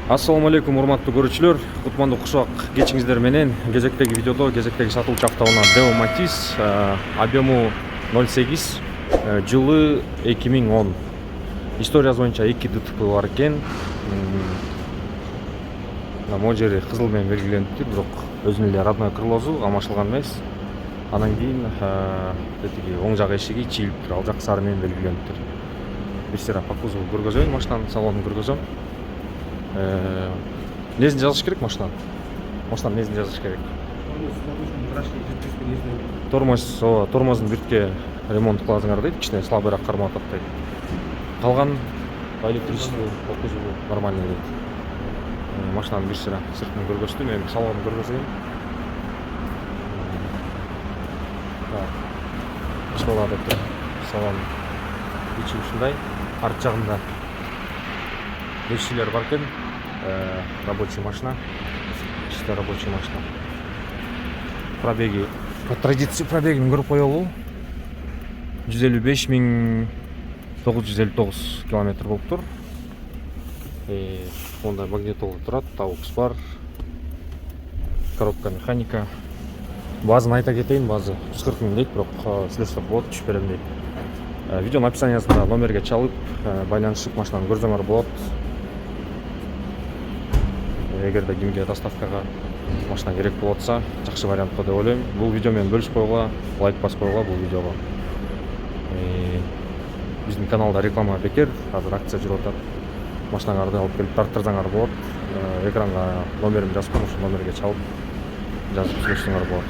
Ассаламу алейкум, урматтуу көрүүчүлөр. Кутмандуу кушак кечиңиздер менен кезектеги видеодо кезектеги сатылчу автоунаа Deo Matiz объему 0,8, жылы 2010. Историясы боюнча 2 ДТП бар экен. Могу жери кызыл менен белгилениптир, бирок өзүнүн эле родной крылосу алмашылган эмес. Анан кийин тетиги оң жак эшиги чийилиптир, ал жак сары менен белгилениптир. Бир сыйра по кузову көргөзөйүн, машинанын салонун көргөзөм. Несин жазыш керек машинанын? Машинанын несин жазыш керек? Тормоздун биртке ремонт кыласыңар дейт, кичине слабыйраак кармап атат дейт. Калган электричество, кузову нормальный дейт. Машинанын бир сыйра сыртын көргөздүм, эми салонун көргөзөйүн. Ушул адатта салон ичи ушундай, арт жагында бешчилер бар экен. Рабочий машина. Чисто рабочий машина. Пробеги, по традиции пробегин көрүп коелу. 155.959 километр болуптур. Онда магнитола турат, AUX бар. Коробка механика. Базаны айта кетейин, базы 140 000 дейт, бирок сүйлөшсөк болот, түшүп берем дейт. Видеонун описаниясында номерге чалып, байланышып машинаны көрсөңөр болот. Эгерде кимге доставкага машина керек болуп атса, жакшы вариант го деп ойлойм. Бул видео менен бөлүшүп койгула, лайк басып койгула бул видеого. Биздин каналда реклама бекер, азыр акция жүрүп атат. Машинаңарды алып келип тарттырсаңар болот. Экранга номерим жазып коюм, ошол номерге чалып жазып сүйлөшсөңөр болот.